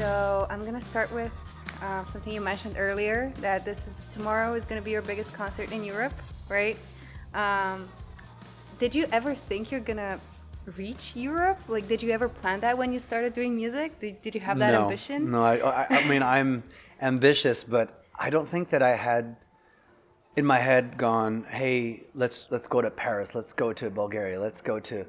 So I'm gonna start with something you mentioned earlier, that tomorrow is gonna be your biggest concert in Europe, right? Did you ever think you're gonna reach Europe? Like, did you ever plan that when you started doing music? Did you have that ambition? No, I mean, I'm ambitious, but I don't think that I had in my head gone, hey, let's go to Paris, let's go to Bulgaria, let's go to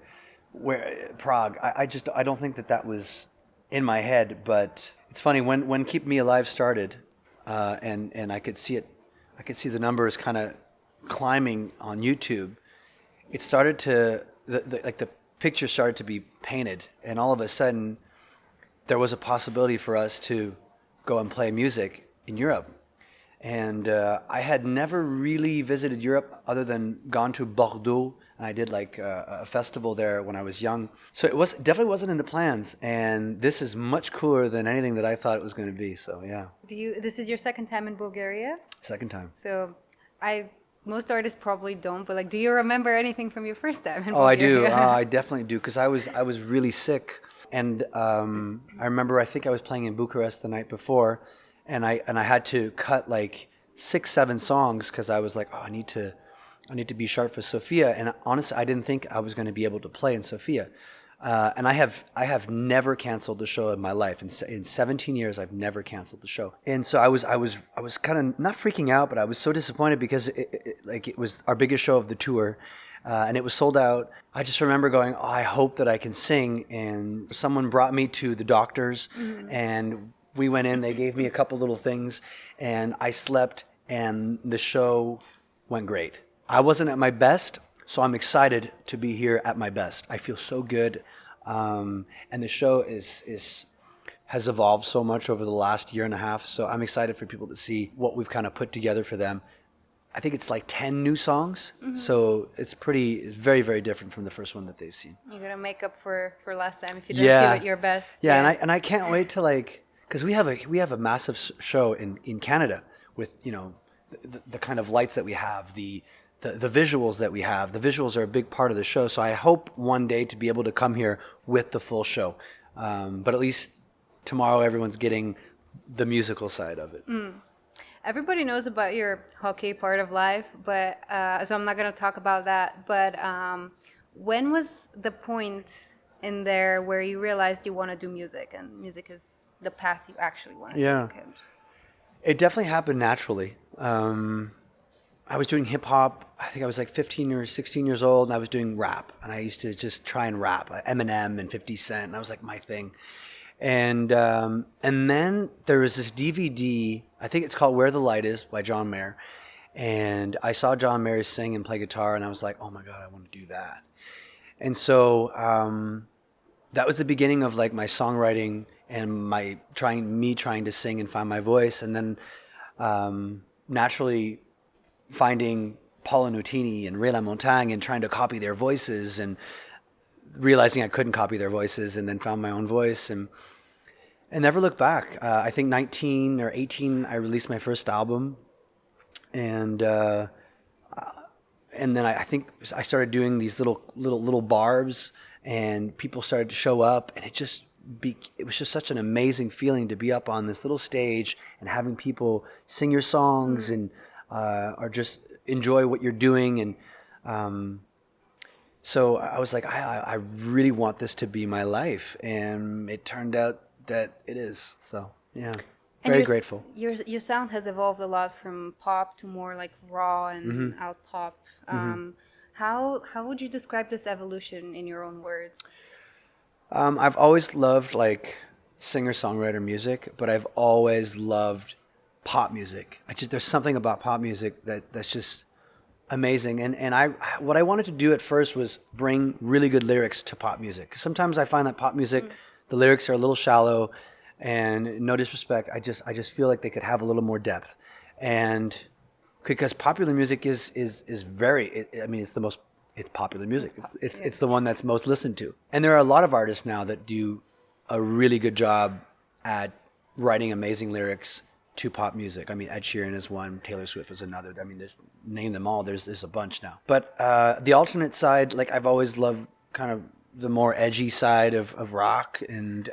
Prague. I don't think that was in my head. But it's funny, when Keep Me Alive started, and I could see the numbers kind of climbing on YouTube. It started to the picture started to be painted, and all of a sudden there was a possibility for us to go and play music in Europe. And I had never really visited Europe other than gone to Bordeaux, and I did like a festival there when I was young. So definitely wasn't in the plans, and this is much cooler than anything that I thought it was going to be. So yeah. This is your second time in Bulgaria? Second time. So most artists probably don't, but like, do you remember anything from your first time in Bulgaria? I do. I definitely do, because I was really sick, and I remember I think I was playing in Bucharest the night before, and I had to cut like 6-7 songs because I was like, I need to be sharp for Sofia, and honestly, I didn't think I was going to be able to play in Sofia. And I have never canceled the show in my life. In 17 years, I've never canceled the show. And so I was kind of not freaking out, but I was so disappointed because it was our biggest show of the tour, and it was sold out. I just remember going, I hope that I can sing. And someone brought me to the doctors, and we went in. They gave me a couple little things, and I slept, and the show went great. I wasn't at my best. So I'm excited to be here at my best. I feel so good, and the show has evolved so much over the last year and a half. So I'm excited for people to see what we've kind of put together for them. I think it's like 10 new songs, so it's very, very different from the first one that they've seen. You're gonna make up for last time if you don't give it your best. Yeah, and I can't wait to because we have a massive show in Canada with the kind of lights that we have, the visuals that we have. The visuals are a big part of the show, so I hope one day to be able to come here with the full show. But at least tomorrow everyone's getting the musical side of it. Everybody knows about your hockey part of life, but so I'm not going to talk about that. But when was the point in there where you realized you want to do music, and music is the path you actually want to take? It definitely happened naturally. I was doing hip hop. I think I was like 15 or 16 years old, and I was doing rap. And I used to just try and rap, Eminem and 50 Cent. And that was like my thing. And then there was this DVD. I think it's called "Where the Light Is" by John Mayer. And I saw John Mayer sing and play guitar, and I was like, oh my God, I want to do that. And so that was the beginning of like my songwriting and my trying to sing and find my voice. And then naturally finding Paolo Nutini and Ray LaMontagne and trying to copy their voices, and realizing I couldn't copy their voices, and then found my own voice and never looked back. I think 19 or 18, I released my first album, and then I think I started doing these little barbs, and people started to show up, and it was just such an amazing feeling to be up on this little stage and having people sing your songs and or just enjoy what you're doing. And so I was like, I really want this to be my life, and it turned out that it is. So yeah, very grateful. Your sound has evolved a lot from pop to more like raw and alt pop. How would you describe this evolution in your own words? I've always loved like singer-songwriter music, but I've always loved pop music. There's something about pop music that's just amazing. And what I wanted to do at first was bring really good lyrics to pop music. Sometimes I find that pop music, the lyrics are a little shallow, and no disrespect, I just feel like they could have a little more depth. And because popular music is very, it's popular music. It's the one that's most listened to. And there are a lot of artists now that do a really good job at writing amazing lyrics to pop music. I mean, Ed Sheeran is one, Taylor Swift is another. I mean, name them all. There's a bunch now. But the alternate side, like I've always loved kind of the more edgy side of rock, and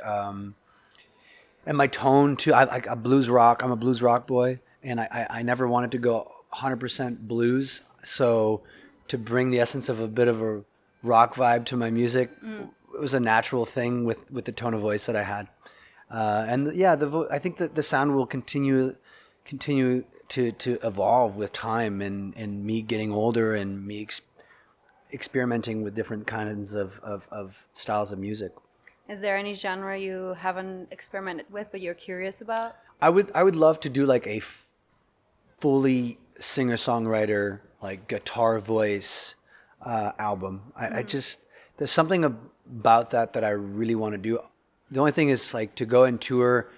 and my tone too. I like a blues rock. I'm a blues rock boy, and I never wanted to go 100% blues. So to bring the essence of a bit of a rock vibe to my music, it was a natural thing with the tone of voice that I had. And yeah, I think that the sound will continue to evolve with time and me getting older and me experimenting with different kinds of styles of music. Is there any genre you haven't experimented with but you're curious about? I would love to do like a fully singer-songwriter, like guitar voice album. I just, there's something about that I really want to do. The only thing is like to go and tour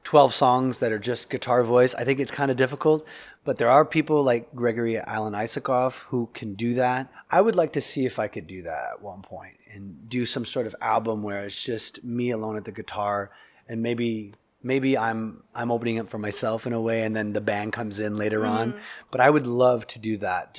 12 songs that are just guitar voice. I think it's kind of difficult, but there are people like Gregory Alan Isakov who can do that. I would like to see if I could do that at one point and do some sort of album where it's just me alone at the guitar, and maybe I'm opening up for myself in a way, and then the band comes in later on. But I would love to do that.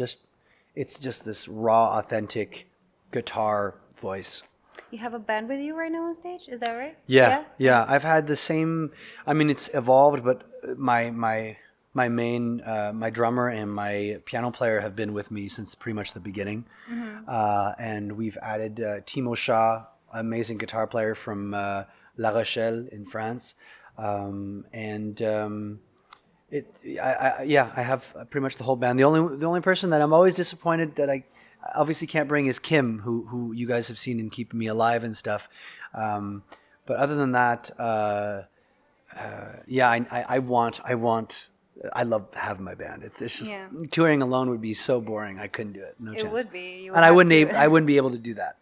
It's just this raw, authentic guitar voice. You have a band with you right now on stage, is that right? Yeah. I've had the same. I mean, it's evolved, but my main my drummer and my piano player have been with me since pretty much the beginning. And we've added Timo Shah, amazing guitar player from La Rochelle in France. I have pretty much the whole band. The only person that I'm always disappointed that I obviously can't bring is Kim, who you guys have seen in Keeping Me Alive and stuff. But other than that, I love having my band. It's just touring alone would be so boring. I couldn't do it. No chance. It would be. And I wouldn't be able to do that.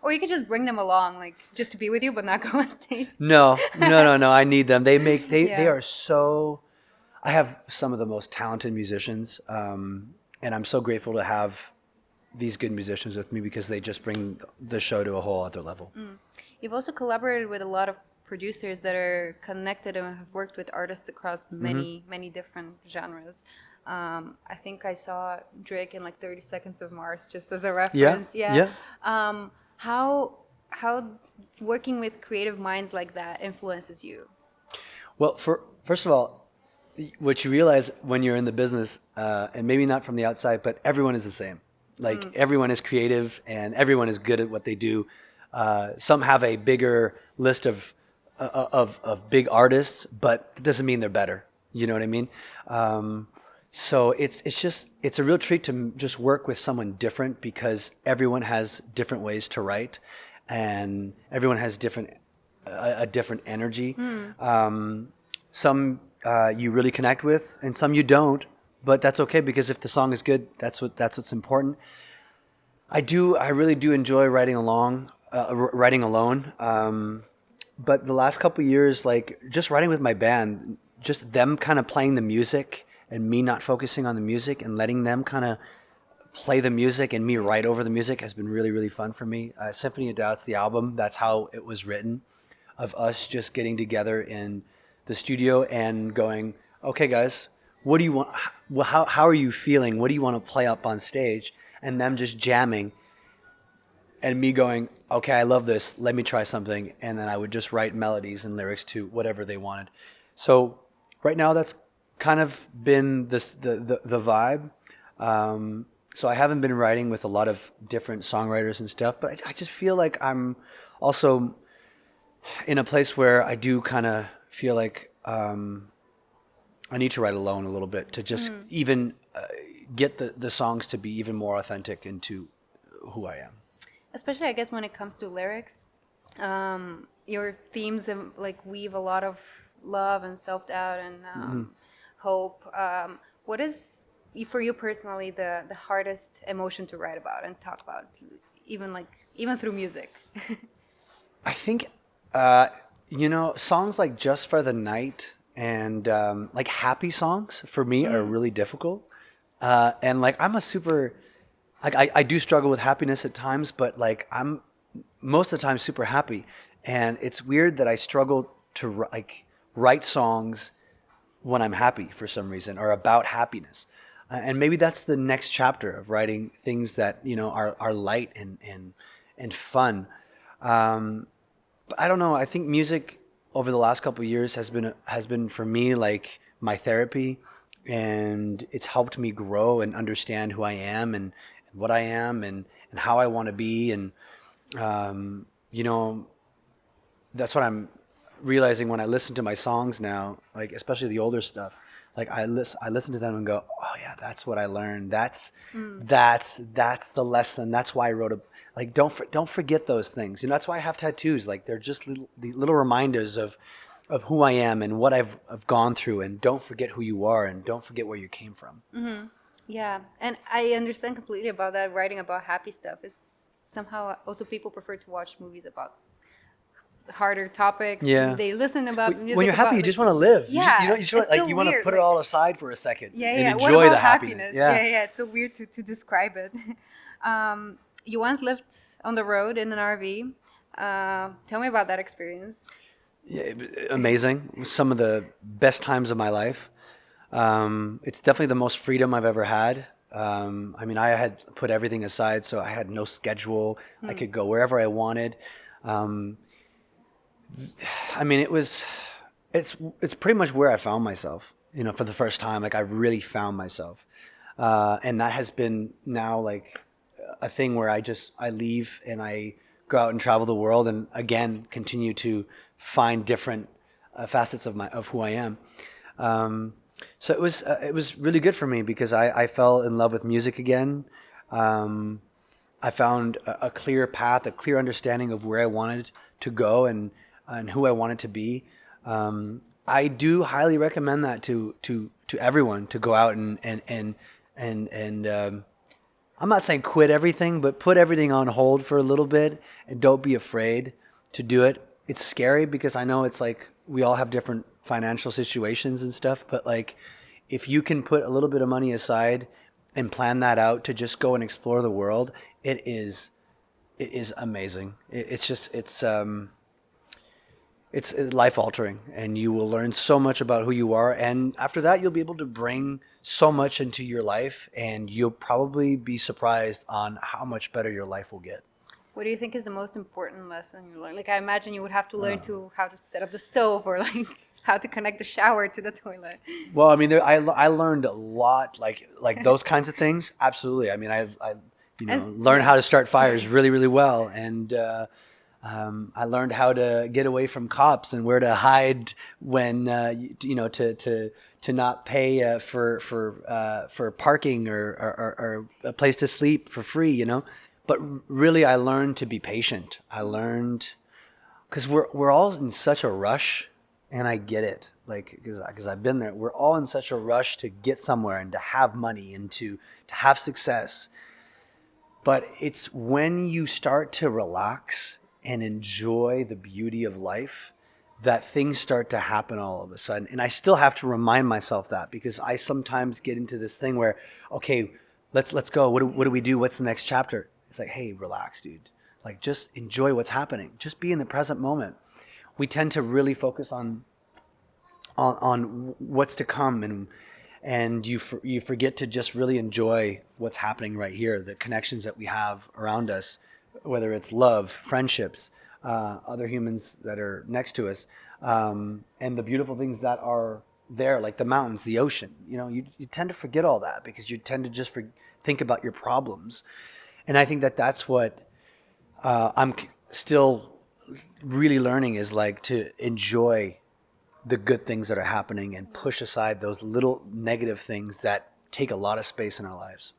Or you could just bring them along, like just to be with you, but not go on stage. No. I need them. They are so. I have some of the most talented musicians, and I'm so grateful to have these good musicians with me because they just bring the show to a whole other level. You've also collaborated with a lot of producers that are connected and have worked with artists across many different genres. I think I saw Drake in like 30 Seconds of Mars, just as a reference. How working with creative minds like that influences you? Well, first of all, what you realize when you're in the business, and maybe not from the outside, but everyone is the same. Like everyone is creative and everyone is good at what they do. Some have a bigger list of big artists, but it doesn't mean they're better. You know what I mean? So it's a real treat to just work with someone different because everyone has different ways to write, and everyone has a different energy. Some you really connect with, and some you don't. But that's okay because if the song is good, that's what's important. I really do enjoy writing alone. But the last couple of years, like just writing with my band, just them kind of playing the music and me not focusing on the music and letting them kind of play the music and me write over the music has been really, really fun for me. Symphony of Doubts, the album, that's how it was written, of us just getting together in the studio and going, okay, guys, what do you want? How are you feeling? What do you want to play up on stage? And them just jamming and me going, okay, I love this. Let me try something. And then I would just write melodies and lyrics to whatever they wanted. So right now that's kind of been the vibe. So I haven't been writing with a lot of different songwriters and stuff, but I just feel like I'm also in a place where I do kind of feel like I need to write alone a little bit to just even get the songs to be even more authentic into who I am. Especially, I guess, when it comes to lyrics, your themes like weave a lot of love and self-doubt and hope. What is, for you personally, the hardest emotion to write about and talk about, even through music? I think, songs like Just for the Night and like happy songs for me are really difficult. And like I'm a super, like I do struggle with happiness at times, but like I'm most of the time super happy. And it's weird that I struggle to write songs when I'm happy for some reason or about happiness. And maybe that's the next chapter of writing things that, are light and fun. But I don't know. I think music over the last couple of years has been for me like my therapy, and it's helped me grow and understand who I am and what I am and how I want to be. And you know, that's what I'm realizing when I listen to my songs now, like especially the older stuff. Like I listen to them and go, oh yeah, that's what I learned. That's the lesson. That's why I wrote a, like don't forget those things. You know, that's why I have tattoos. Like they're just little reminders of who I am and what I've gone through. And don't forget who you are, and don't forget where you came from. Mm-hmm. Yeah, and I understand completely about that. Writing about happy stuff is somehow also people prefer to watch movies about harder topics. Yeah. They listen about music. When you're happy, you just want to live. Yeah. You just want, it's like so you want to weird, put it like- all aside for a second Yeah, and yeah. enjoy What about the happiness. Yeah. It's so weird to describe it. You once lived on the road in an RV. Tell me about that experience. Yeah, amazing. Some of the best times of my life. It's definitely the most freedom I've ever had. I mean, I had put everything aside, so I had no schedule. I could go wherever I wanted. I mean, it's pretty much where I found myself, you know, for the first time. Like I really found myself. And that has been now like a thing where I leave and I go out and travel the world and again, continue to find different facets of who I am. So it was really good for me because I fell in love with music again. I found a clear path, a clear understanding of where I wanted to go and who I wanted to be. I do highly recommend that to everyone to go out and I'm not saying quit everything, but put everything on hold for a little bit and don't be afraid to do it. It's scary because I know it's like we all have different financial situations and stuff, but like if you can put a little bit of money aside and plan that out to just go and explore the world, it is amazing. It's life altering, and you will learn so much about who you are, and after that you'll be able to bring so much into your life, and you'll probably be surprised on how much better your life will get. What do you think is the most important lesson you learned? Like I imagine you would have to learn how to set up the stove or like how to connect the shower to the toilet. Well, I mean, I learned a lot, like those kinds of things. Absolutely. I mean, I learned how to start fires really, really well, and I learned how to get away from cops and where to hide when to not pay for parking or a place to sleep for free. You know, but really, I learned to be patient. I learned because we're all in such a rush. And I get it, like, because I've been there. We're all in such a rush to get somewhere and to have money and to have success. But it's when you start to relax and enjoy the beauty of life that things start to happen all of a sudden. And I still have to remind myself that because I sometimes get into this thing where, okay, let's go. What do we do? What's the next chapter? It's like, hey, relax, dude. Like, just enjoy what's happening. Just be in the present moment. We tend to really focus on what's to come, and you forget to just really enjoy what's happening right here, the connections that we have around us, whether it's love, friendships, other humans that are next to us, and the beautiful things that are there, like the mountains, the ocean. You know, you tend to forget all that because you tend to just think about your problems, and I think that's what I'm still really learning is like to enjoy the good things that are happening and push aside those little negative things that take a lot of space in our lives.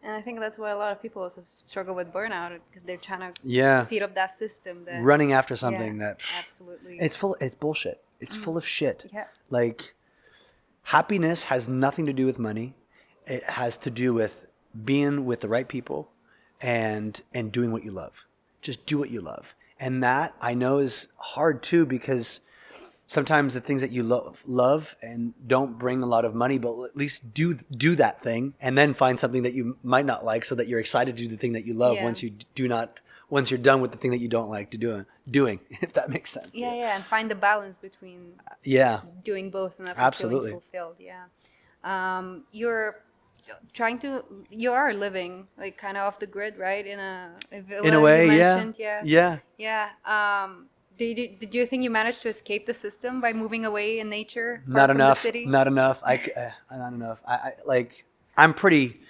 And I think that's why a lot of people also struggle with burnout because they're trying to feed up that system. Running after something that absolutely it's bullshit. It's full of shit. Yeah. Like happiness has nothing to do with money. It has to do with being with the right people and doing what you love. Just do what you love. And that I know is hard too because sometimes the things that you love and don't bring a lot of money, but at least do that thing and then find something that you might not like so that you're excited to do the thing that you love once you're done with the thing that you don't like to doing, if that makes sense. Yeah, and find the balance between doing both and absolutely feeling fulfilled. You are living like kind of off the grid, right? In a way, you mentioned, yeah. Did you think you managed to escape the system by moving away in nature? Not from enough. The city? Not enough. Not enough. I like. I'm pretty.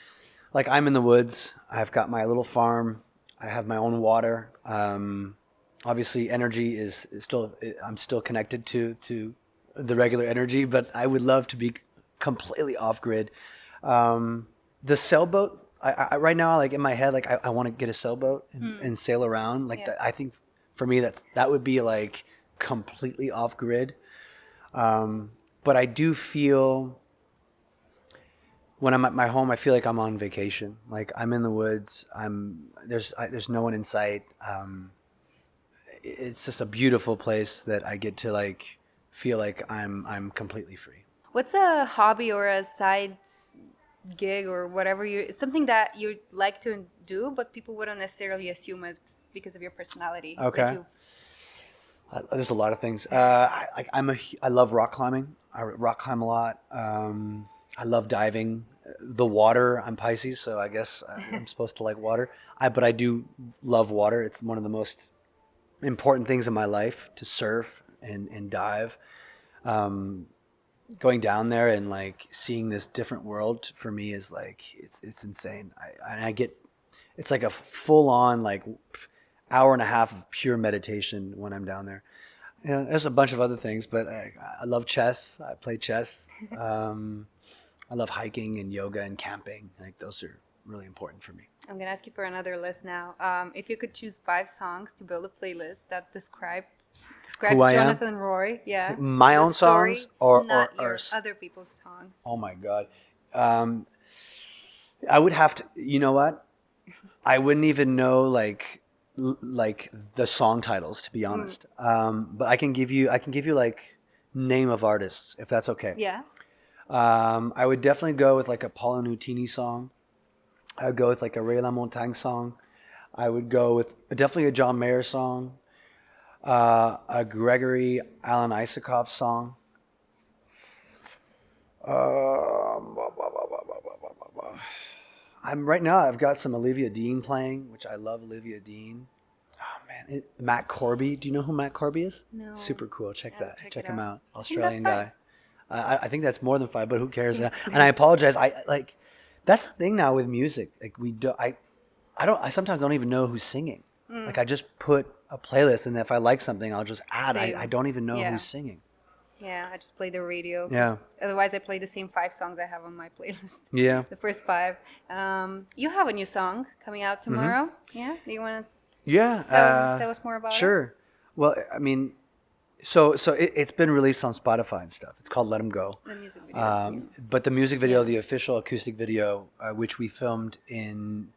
Like I'm in the woods. I've got my little farm. I have my own water. Obviously, energy is still. I'm still connected to the regular energy, but I would love to be completely off grid. The sailboat. I right now, like in my head, like I want to get a sailboat and sail around. Like that, I think for me that would be like completely off grid. But I do feel when I'm at my home, I feel like I'm on vacation. Like I'm in the woods. There's no one in sight. It's just a beautiful place that I get to like feel like I'm completely free. What's a hobby or a side gig or whatever something that you like to do, but people wouldn't necessarily assume it because of your personality? Okay. There's a lot of things. I love rock climbing. I rock climb a lot. I love diving. The water. I'm Pisces, so I guess I'm supposed to like water. But I do love water. It's one of the most important things in my life to surf and dive. Going down there and like seeing this different world for me is like it's insane. I get it's like a full on like hour and a half of pure meditation when I'm down there. There's a bunch of other things, but I love chess. I play chess. I love hiking and yoga and camping. Like those are really important for me. I'm gonna ask you for another list now. If you could choose 5 songs to build a playlist that describes Jonathan Roi, my own story, songs or other people's songs. Oh my God, I would have to. You know what? I wouldn't even know like the song titles, to be honest. But I can give you like name of artists if that's okay. Yeah. I would definitely go with like a Paulo Nutini song. I would go with like a Ray LaMontagne song. I would go with definitely a John Mayer song. A Gregory Alan Isakov song. I've got some Olivia Dean playing, which I love Olivia Dean. Oh man, Matt Corby. Do you know who Matt Corby is? No. Super cool. Check him out. I Australian guy. I think that's more than 5, but who cares? And I apologize. That's the thing now with music. Like I sometimes don't even know who's singing. Like I just put a playlist, and if I like something, I'll just add. I don't even know who's singing. Yeah, I just play the radio. Yeah. Otherwise, I play the same 5 songs I have on my playlist. Yeah. The first 5. You have a new song coming out tomorrow. Mm-hmm. Yeah. Do you want to? Yeah. Tell us more about it. Sure. Well, I mean, so it's been released on Spotify and stuff. It's called "Let 'Em Go." The music video. But the music video, the official acoustic video, which we filmed in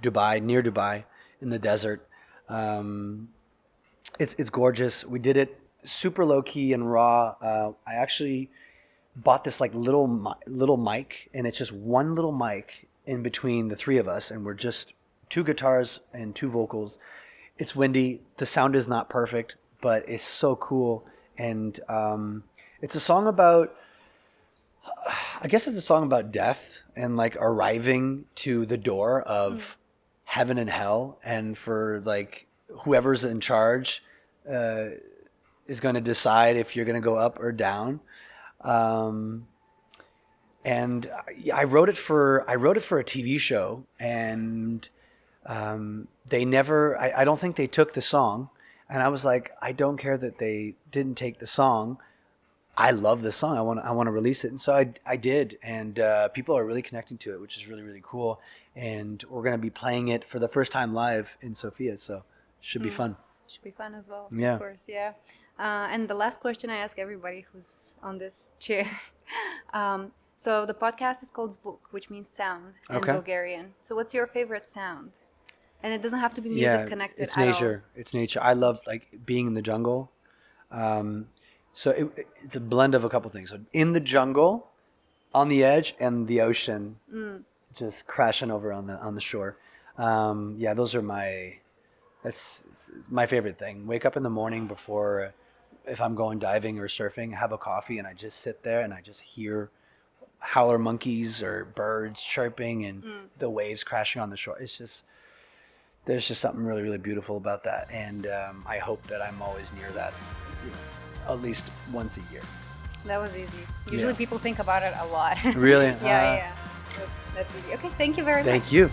Dubai, near Dubai, in the desert. It's gorgeous. We did it super low key and raw. I actually bought this like little mic, and it's just one little mic in between the 3 of us, and we're just 2 guitars and 2 vocals. It's windy. The sound is not perfect, but it's so cool. And it's a song about, I guess it's a song about death and like arriving to the door of heaven and hell, and for like whoever's in charge is going to decide if you're going to go up or down. And I wrote it for a TV show, and they never. I don't think they took the song, and I was like, I don't care that they didn't take the song. I love this song. I want to release it, and so I did, and people are really connecting to it, which is really, really cool. And we're going to be playing it for the first time live in Sofia, so it should be fun. Should be fun as well. Yeah. Of course, yeah. And the last question I ask everybody who's on this chair. So the podcast is called ZVUK, which means sound in Bulgarian. So what's your favorite sound? And it doesn't have to be music connected it's at nature. all. It's nature. I love like being in the jungle. So it's a blend of a couple things. So in the jungle, on the edge, and the ocean, just crashing over on the shore. Those are that's my favorite thing. Wake up in the morning before, if I'm going diving or surfing, have a coffee, and I just sit there and I just hear howler monkeys or birds chirping and the waves crashing on the shore. It's just, there's just something really, really beautiful about that. And I hope that I'm always near that, at least once a year. That was easy. Usually Yeah. people think about it a lot. Really? Yeah. That's easy. Okay, thank you very much. Thank you.